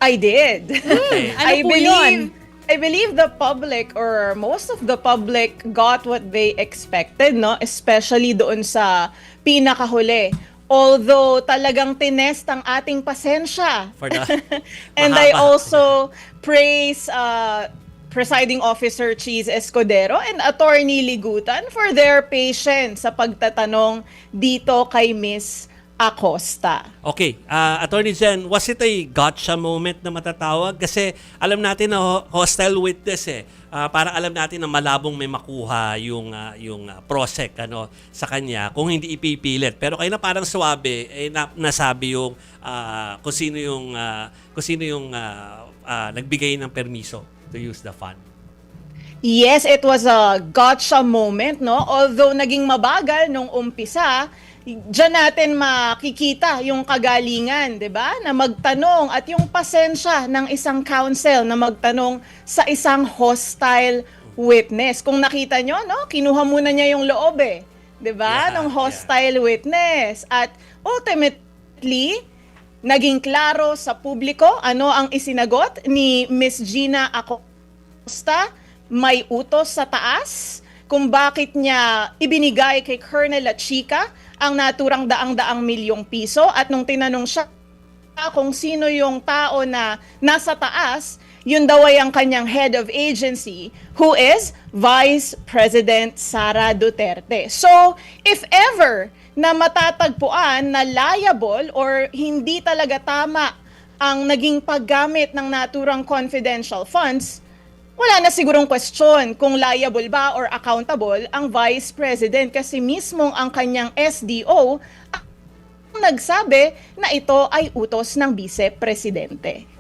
I did. Okay. Ano po yun? I believe the public or most of the public got what they expected, no? Especially doon sa pinakahuli. Although talagang tinest ang ating pasensya. For the And I mahaba. also praise Presiding Officer Cheese Escudero and Attorney Ligutan for their patience sa pagtatanong dito kay Miss Acosta. Okay, Attorney Jen, was it a gotcha moment na matatawag? Kasi alam natin na hostile witness eh. Para alam natin na malabong may makuha yung prosek sa kanya kung hindi ipipilit. Pero kayo na parang swabe nasabi yung kung sino yung nagbigay ng permiso to use the fund. Yes, it was a gotcha moment, no? Although naging mabagal nung umpisa, diyan natin makikita yung kagalingan, 'di ba? Na magtanong at yung pasensya ng isang counsel na magtanong sa isang hostile witness. Kung nakita nyo, no? Kinuha muna niya yung loob 'di ba? Yeah, Ng hostile witness at ultimately naging klaro sa publiko ano ang isinagot ni Miss Gina Acosta. May utos sa taas kung bakit niya ibinigay kay Colonel Lachica ang naturang daang-daang milyong piso at nung tinanong siya kung sino yung tao na nasa taas, yun daw ay ang kanyang head of agency who is Vice President Sara Duterte. So, if ever na matatagpuan na liable or hindi talaga tama ang naging paggamit ng naturang confidential funds, wala na sigurong question kung liable ba or accountable ang Vice President kasi mismong ang kanyang SDO ang nagsabi na ito ay utos ng Vice Presidente.